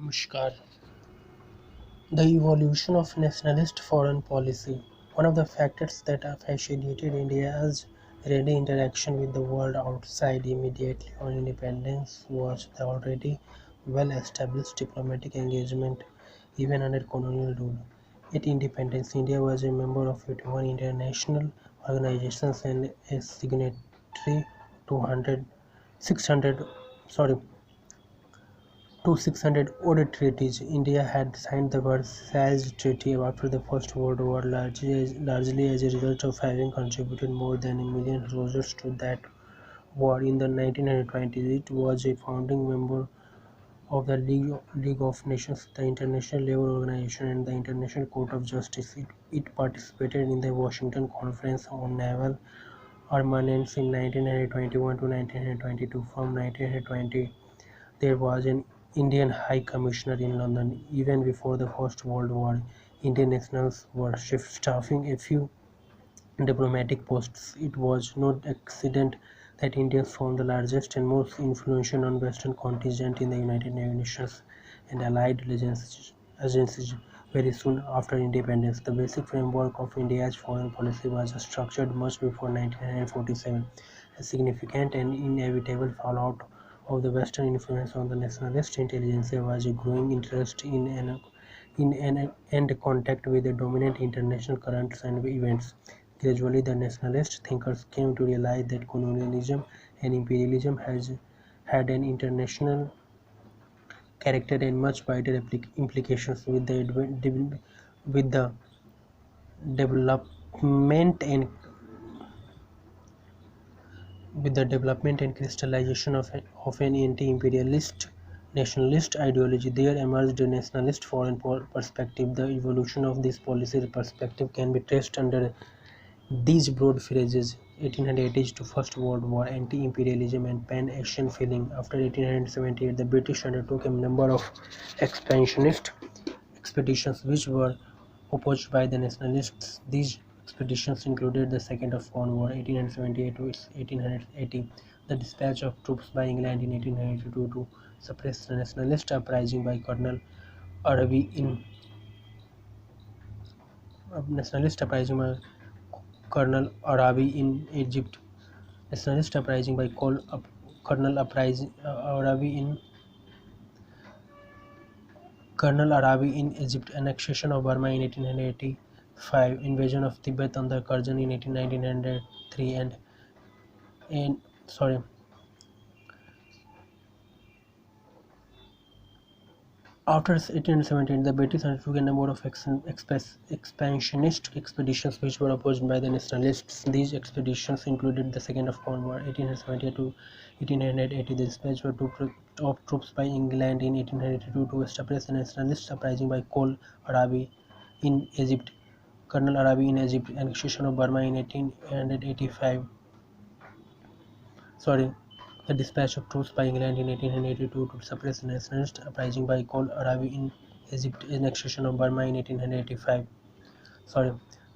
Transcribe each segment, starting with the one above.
Namaskar. The evolution of nationalist foreign policy. One of the factors that fascinated India's ready interaction with the world outside immediately on independence was the already well established diplomatic engagement even under colonial rule. At independence, India was a member of 51 international organizations and a signatory to 600 sorry to 600 odd treaties. India had signed the Versailles Treaty after the First World War, largely as a result of having contributed more than a million soldiers to that war. In the 1920s, it was a founding member of the League of Nations, the International Labour Organization, and the International Court of Justice. It participated in the Washington Conference on Naval Armaments in 1921 to 1922. From 1920, there was an Indian High Commissioner in London. Even before the First World War, Indian nationals were staffing a few diplomatic posts. It was no accident that Indians formed the largest and most influential non-Western contingent in the United Nations and allied agencies very soon after independence. The basic framework of India's foreign policy was structured much before 1947. A significant and inevitable fallout of the Western influence on the nationalist intelligentsia was a growing interest and contact with the dominant international currents and events. Gradually, the nationalist thinkers came to realize that colonialism and imperialism had an international character and much wider implications with the development and crystallization of an anti-imperialist nationalist ideology. There emerged a nationalist foreign perspective. The evolution of this policy perspective can be traced under these broad phrases: 1880s to First World War, anti-imperialism and pan-Asian feeling. After 1878, the British undertook a number of expansionist expeditions which were opposed by the nationalists. These expeditions included the Second Afghan War, 1878 to 1880, the dispatch of troops by England in 1882 to suppress the nationalist uprising by Arabi in nationalist uprising by Colonel Arabi in Egypt, nationalist uprising by Colonel Arabi in Egypt, annexation of Burma in 1885, invasion of Tibet under Curzon in 1903, and sorry. After 1817, the British undertook a number of expansionist expeditions which were opposed by the nationalists. These expeditions included the Second Afghan War, 1870 to 1880, the dispatch of troops by England in 1882 to suppress the nationalist uprising by Colonel Arabi in Egypt, annexation of Burma in 1885. The dispatch of troops by England in 1882 to suppress the nationalist uprising by Colonel Arabi in Egypt, annexation of Burma in 1885.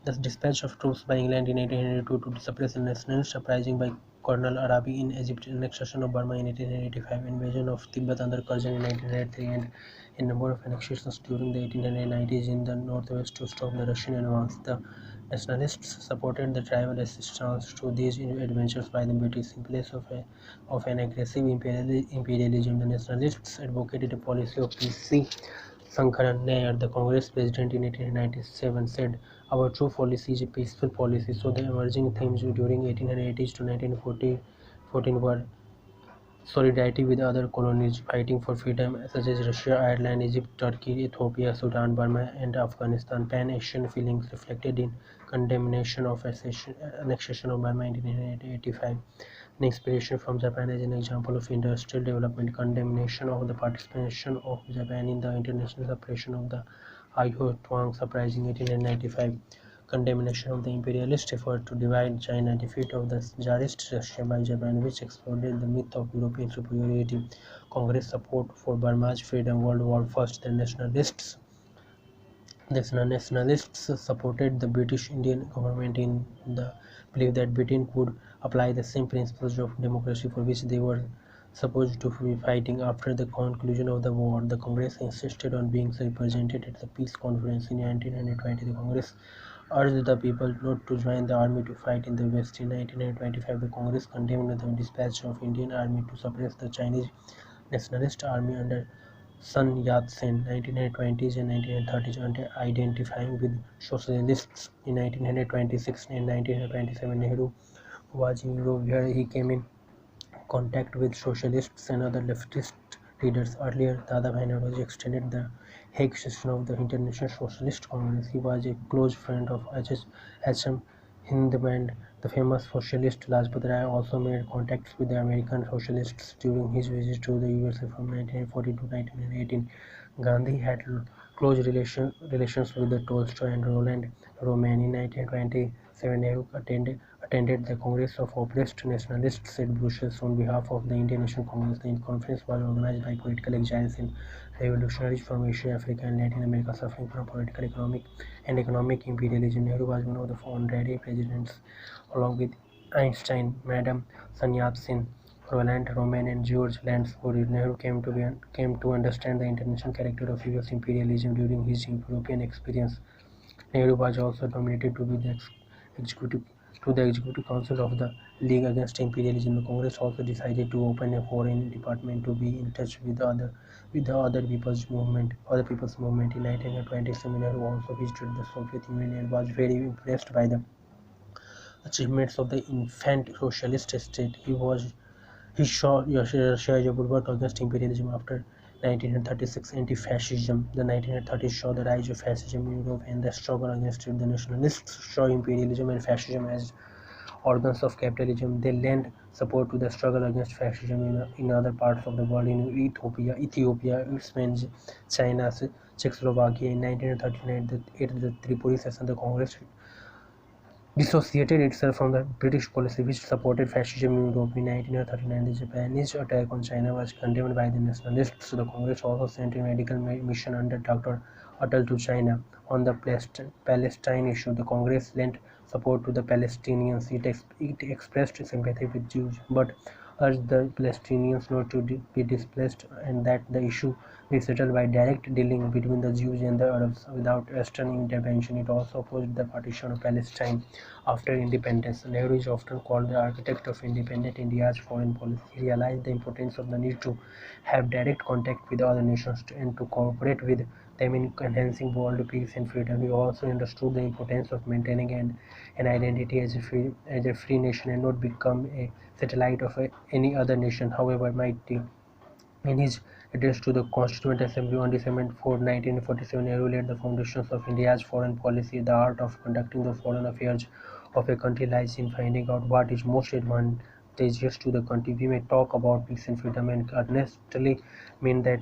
The dispatch of troops by England in 1882 to suppress the nationalist uprising by Colonel Arabi in Egypt, annexation of Burma in 1885, invasion of Tibet under Curzon in 1903, and a number of annexations during the 1890s in the northwest to stop the Russian advance. The nationalists supported the tribal resistance to these adventures by the British in place of an aggressive imperialism. The nationalists advocated a policy of peace. Shankaran Nair, the Congress president in 1897, said, "Our true policy is a peaceful policy." So the emerging themes during 1880s to 1914 were solidarity with other colonies fighting for freedom such as Russia, Ireland, Egypt, Turkey, Ethiopia, Sudan, Burma, and Afghanistan. Pan-Asian feelings reflected in condemnation of annexation of Burma in 1985. An inspiration from Japan as an example of industrial development, condemnation of the participation of Japan in the international suppression of the Aiho Tuang uprising in 1895, condemnation of the imperialist effort to divide China, defeat of the Tsarist Russia by Japan, which exploded the myth of European superiority, Congress support for Burma's freedom, World War I. The nationalists supported the British Indian government in the belief that Britain could apply the same principles of democracy for which they were supposed to be fighting. After the conclusion of the war, the Congress insisted on being represented at the Peace Conference in 1920. The Congress urged the people not to join the army to fight in the West. In 1925, the Congress condemned the dispatch of Indian army to suppress the Chinese nationalist army under Sun Yat-sen. 1920s and 1930s, identifying with socialists. In 1926 and 1927, Nehru was in Europe, where he came in contact with socialists and other leftist leaders. Earlier, Dadabhai Naoroji extended the Hague session of the International Socialist Congress. He was a close friend of H.M. Hindeband. The famous socialist Lajpat Rai also made contacts with the American socialists during his visit to the USA from 1940 to 1918. Gandhi had close relations with the Tolstoy and Roland Roman. In 1927, Nehru attended the Congress of Oppressed Nationalists at Brussels on behalf of the Indian National Congress. The conference was organized by political exiles and revolutionaries from Asia, Africa, and Latin America suffering from political, economic imperialism. Nehru was one of the honorary presidents, along with Einstein, Madame Sun Yat-sen, Roland Roman, and George Lansbury. Nehru came to understand the international character of US imperialism during his European experience. Nehru was also nominated to be the executive executive council of the League Against Imperialism. The Congress also decided to open a foreign department to be in touch with the other people's movement. In 1927, Nehru also visited the Soviet Union and was very impressed by the achievements of the infant socialist state. He saw Russia as a bulwark against imperialism. After 1936 anti-fascism, the 1930s saw the rise of fascism in Europe and the struggle against it. The nationalists saw imperialism and fascism as organs of capitalism. They lent support to the struggle against fascism in other parts of the world, in Ethiopia, Spain, China, Czechoslovakia. In 1939, at the Tripoli session, the Congress dissociated itself from the British policy which supported fascism in Europe. In 1939, the Japanese attack on China was condemned by the nationalists. The Congress also sent a medical mission under Dr. Atal to China. On the Palestine issue, the Congress lent support to the Palestinians. It expressed sympathy with Jews, but urged the Palestinians not to be displaced and that the issue be settled by direct dealing between the Jews and the Arabs without Western intervention. It also opposed the partition of Palestine after independence. Nehru is often called the architect of independent India's foreign policy. He realized the importance of the need to have direct contact with other nations and to cooperate with them in enhancing world peace and freedom. He also understood the importance of maintaining an identity as a free nation and not become a satellite of any other nation, however mighty. In his address to the Constituent Assembly on December 4, 1947, Nehru laid the foundations of India's foreign policy. The art of conducting the foreign affairs of a country lies in finding out what is most advantageous to the country. We may talk about peace and freedom and earnestly mean that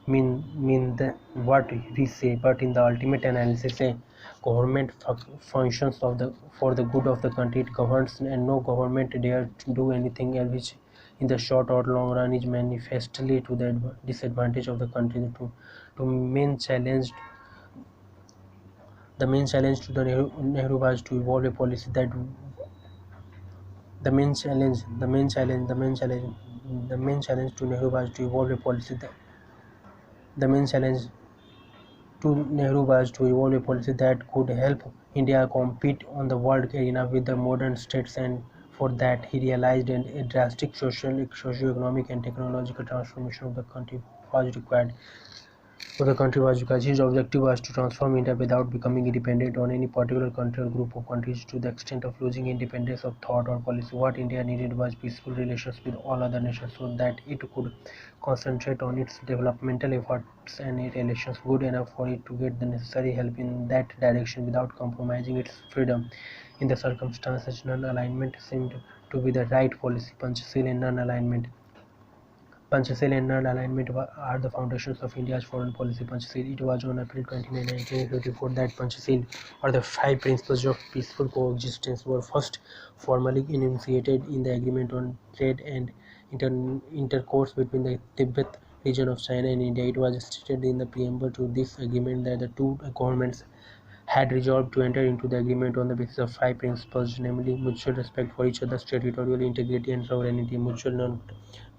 mean the, what we say, but in the ultimate analysis, a government functions for the good of the country. It governs, and no government dare to do anything else which in the short or long run is manifestly to the disadvantage of the country. To main challenge The main challenge to the Nehru was to evolve a policy that the main challenge to Nehru was to evolve a policy that the main challenge to Nehru was to evolve a policy that could help India compete on the world arena with the modern states, and for that he realized a drastic socio-economic and technological transformation of the country was required. His objective was to transform India without becoming dependent on any particular country or group of countries to the extent of losing independence of thought or policy. What India needed was peaceful relations with all other nations so that it could concentrate on its developmental efforts and relations good enough for it to get the necessary help in that direction without compromising its freedom. In the circumstances, non-alignment seemed to be the right policy. Panchsheel and non-alignment are the foundations of India's foreign policy. Panchsheel. It was on April 29, 1954 that Panchsheel, or the five principles of peaceful coexistence, were first formally enunciated in the Agreement on Trade and Intercourse between the Tibet region of China and India. It was stated in the preamble to this agreement that the two governments had resolved to enter into the agreement on the basis of five principles, namely mutual respect for each other's territorial integrity and sovereignty, mutual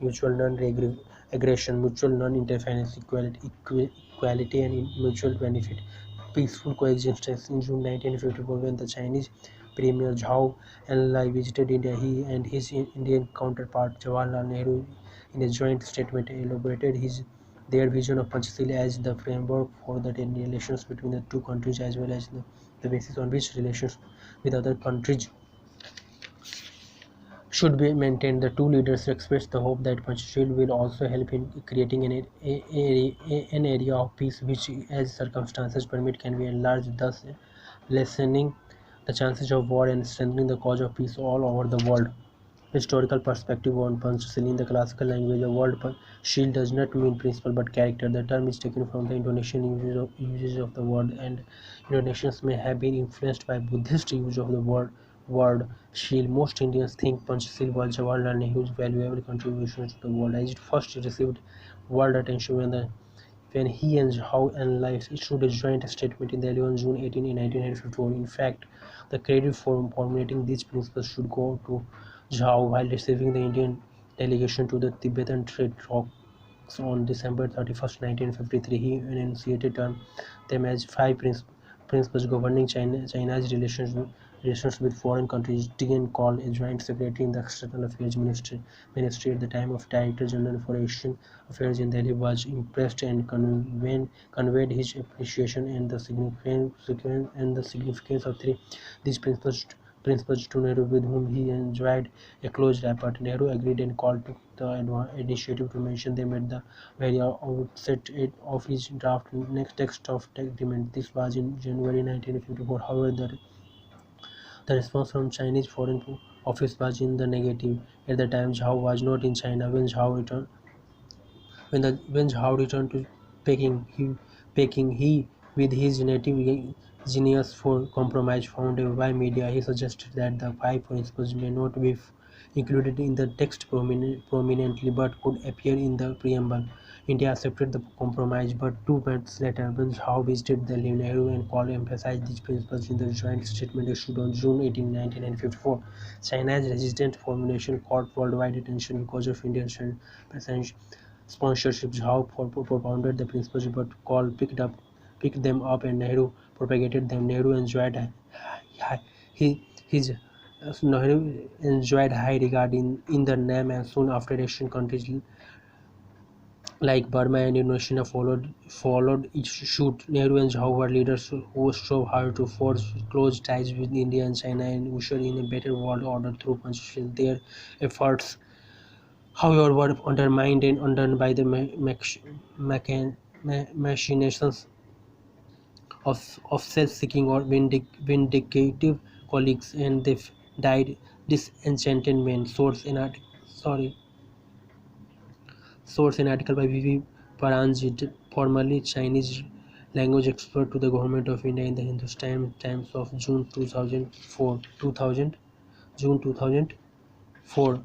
non-aggression, mutual non-interference, equality and mutual benefit, peaceful coexistence. In June 1954, when the Chinese Premier Zhou Enlai visited India, he and his Indian counterpart Jawaharlal Nehru, in a joint statement, elaborated their vision of Panchashila as the framework for the relations between the two countries, as well as the basis on which relations with other countries should be maintained. The two leaders expressed the hope that Panchashila will also help in creating an area of peace which, as circumstances permit, can be enlarged, thus lessening the chances of war and strengthening the cause of peace all over the world. Historical perspective on Panchashila. In the classical language, the word shield does not mean principle but character. The term is taken from the Indonesian usage of the word, and Indonesians may have been influenced by Buddhist use of the word shield. Most Indians think Panchashila was Jawaharlal Nehru's valuable contribution to the world, as it first received world attention when he and Zhou Enlai issued a joint statement in the 11 June 1954. In fact, the credit for formulating these principles should go to Zhao. While receiving the Indian delegation to the Tibetan trade talks on December 31, 1953, he enunciated them as five principles governing China's relations with foreign countries. Deng, called a joint secretary in the External Affairs Ministry at the time of Director General for Asian Affairs in Delhi, was impressed and conveyed his appreciation and the significance of these principles to Nehru, with whom he enjoyed a close rapport. Nehru agreed and called to the initiative to mention them at the very outset of his draft next text of the agreement. This was in January 1954. However, the response from Chinese Foreign Office was in the negative. At the time, Zhao was not in China. When Zhao returned to Peking, he, with his native genius for compromise found by media, he suggested that the five principles may not be included in the text prominently but could appear in the preamble. India accepted the compromise, but 2 months later, when Zhao visited Delhi, Nehru and Paul emphasized these principles in the joint statement issued on June 18, 1954. China's resistant formulation caught worldwide attention because of Indian sponsorship. Zhao propounded the principles, but Cole picked them up, and Nehru propagated them. His Nehru enjoyed high regard in the name, and soon after Asian countries like Burma and Indonesia followed its suit. Nehru and Zhao were leaders who strove hard to forge close ties with India and China and usher in a better world order through Panchashila. Their efforts, however, were undermined and undone by the machinations of self-seeking or vindictive colleagues, and they died disenchanted men. Source an article by V.V. Paranjit, formerly Chinese language expert to the Government of India, in the Hindustan Times of June 2004. June 2004.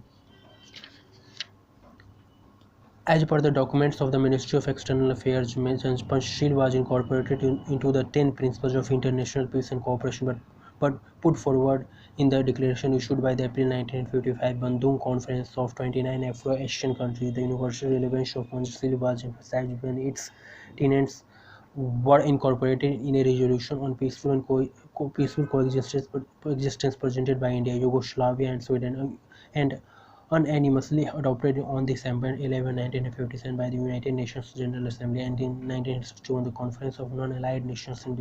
As per the documents of the Ministry of External Affairs, Panchashila was incorporated into the 10 Principles of International Peace and Cooperation, but put forward in the declaration issued by the April 1955 Bandung Conference of 29 Afro-Asian countries. The universal relevance of Panchashila was emphasized when its tenets were incorporated in a resolution on peaceful coexistence presented by India, Yugoslavia, and Sweden, and unanimously adopted on December 11, 1957 by the United Nations General Assembly, and in 1961 the Conference of Non-Allied Nations in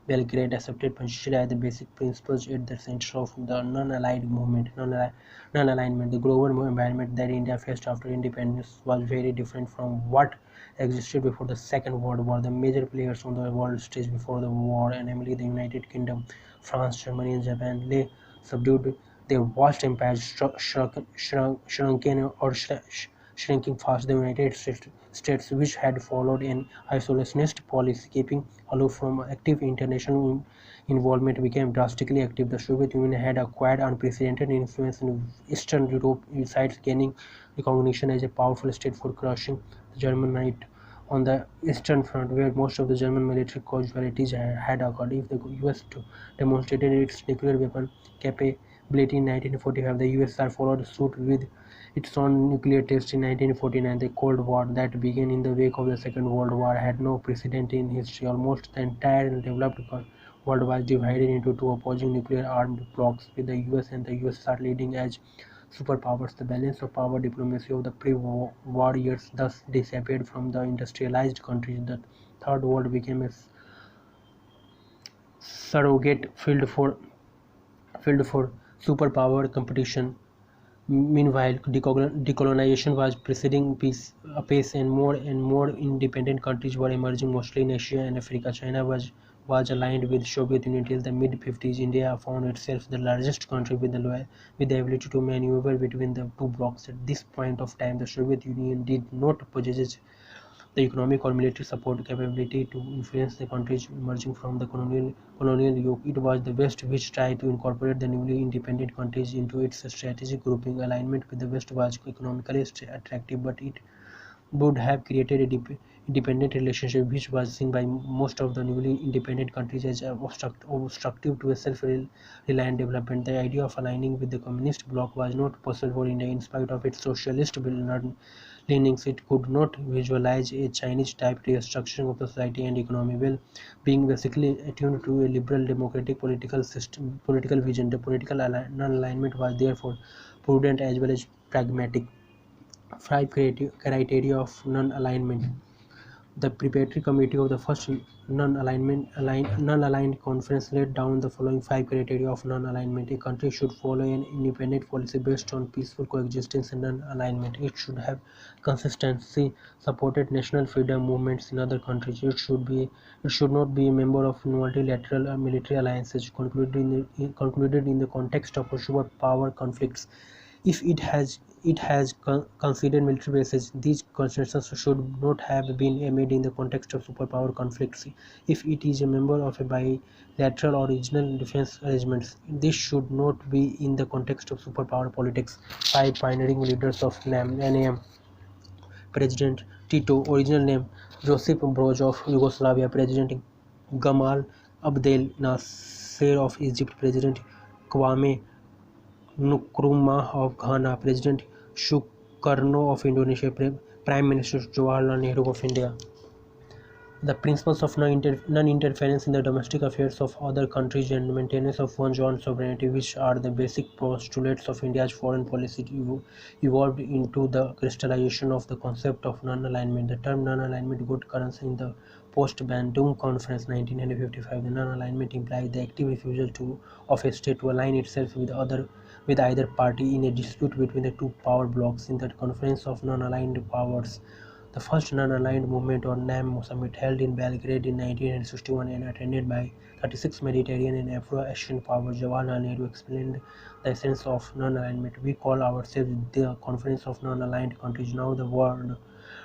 Belgrade accepted Panchashila as the basic principles at the center of the non-aligned movement. Non-alignment. The global environment that India faced after independence was very different from what existed before the Second World War. The major players on the world stage before the war, namely the United Kingdom, France, Germany, and Japan, lay subdued. Their vast empires shrunken or shrinking fast. The United States, which had followed an isolationist policy, keeping aloof from active international involvement, became drastically active. The Soviet Union had acquired unprecedented influence in Eastern Europe, besides gaining recognition as a powerful state for crushing the German might on the Eastern Front, where most of the German military casualties had occurred. If the US demonstrated its nuclear weapon capability in 1945, the USSR followed suit with its own nuclear test in 1949. The Cold War that began in the wake of the Second World War had no precedent in history. Almost the entire developed world was divided into two opposing nuclear-armed blocs, with the US and the USSR leading as superpowers. The balance of power diplomacy of the pre-war years thus disappeared from the industrialized countries. The Third World became a surrogate field for superpower competition. Meanwhile, decolonization was proceeding apace, and more independent countries were emerging, mostly in Asia and Africa. China was aligned with Soviet Union till the mid-50s. India found itself the largest country with the ability to maneuver between the two blocs. At this point of time, the Soviet Union did not possess the economic or military support capability to influence the countries emerging from the colonial yoke. It was the West which tried to incorporate the newly independent countries into its strategic grouping. Alignment with the West was economically attractive, but it would have created a independent relationship which was seen by most of the newly independent countries as obstructive to a self-reliant development. The idea of aligning with the communist bloc was not possible for India. In spite of its socialist leanings, it could not visualize a Chinese-type restructuring of the society and economy. Well, being basically attuned to a liberal democratic political vision, the political non-alignment was therefore prudent as well as pragmatic. Five criteria of non-alignment. The preparatory committee of the first non-aligned conference laid down the following five criteria of non-alignment. A country should follow an independent policy based on peaceful coexistence and non-alignment. It should have consistency supported national freedom movements in other countries. It should not be a member of multilateral military alliances concluded in the context of superpower conflicts. If it has considered military bases, these concessions should not have been made in the context of superpower conflicts. If it is a member of a bilateral or regional defense arrangements, this should not be in the context of superpower politics. Five pioneering leaders of NAM: President Tito, original name Josip Broz of Yugoslavia; President Gamal Abdel Nasser of Egypt; President Kwame Nkrumah of Ghana; President Sukarno of Indonesia; Prime Minister Jawaharlal Nehru of India. The principles of non-interference in the domestic affairs of other countries and maintenance of one's own sovereignty, which are the basic postulates of India's foreign policy, evolved into the crystallization of the concept of non-alignment. The term non-alignment got currency in the post-Bandung Conference 1955. The non-alignment implies the active refusal of a state to align itself with either party in a dispute between the two power blocs. In the Conference of Non-Aligned Powers, the first non-aligned movement, or NAM summit, held in Belgrade in 1961 and attended by 36 Mediterranean and Afro-Asian powers, Jawaharlal Nehru explained the essence of non-alignment. We call ourselves the Conference of Non-Aligned Countries. Now the word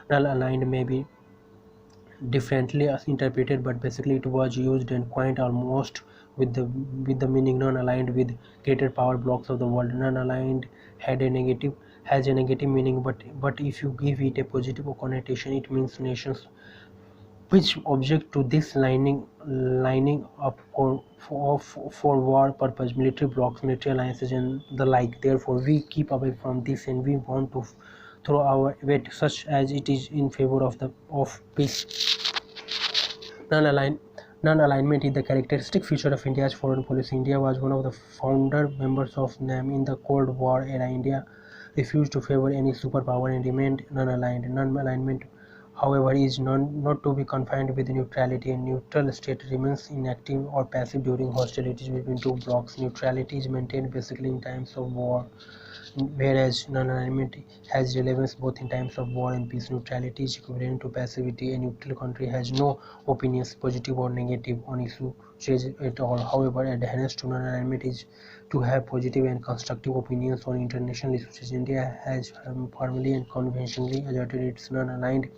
non-aligned may be differently interpreted, but basically it was used and coined almost with the meaning non-aligned with greater power blocks of the world. Non-aligned has a negative meaning, but if you give it a positive connotation, it means nations which object to this lining up for war purpose, military blocs, military alliances, and the like. Therefore, we keep away from this, and we want to throw our weight such as it is in favor of peace. Non-aligned Non-alignment is the characteristic feature of India's foreign policy. India was one of the founder members of NAM. In the Cold War era, India refused to favor any superpower and remained non-aligned. Non-alignment, however, is not to be confined with neutrality. A neutral state remains inactive or passive during hostilities between two blocs. Neutrality is maintained basically in times of war, whereas non-alignment has relevance both in times of war and peace. Neutrality is equivalent to passivity. A neutral country has no opinions, positive or negative, on issues at all. However, adherence to non-alignment is to have positive and constructive opinions on international issues. India has formally and conventionally asserted its non-aligned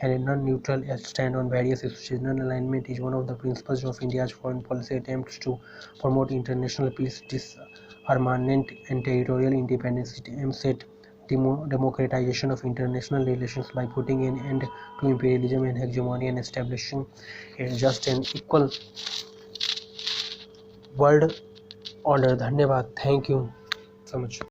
and a non-neutral stand on various issues. Non-alignment is one of the principles of India's foreign policy attempts to promote international peace, disarmament, and territorial independence. It aims at democratization of international relations by putting an end to imperialism and hegemony and establishing a just and equal world order. धन्यवाद. Thank you so much.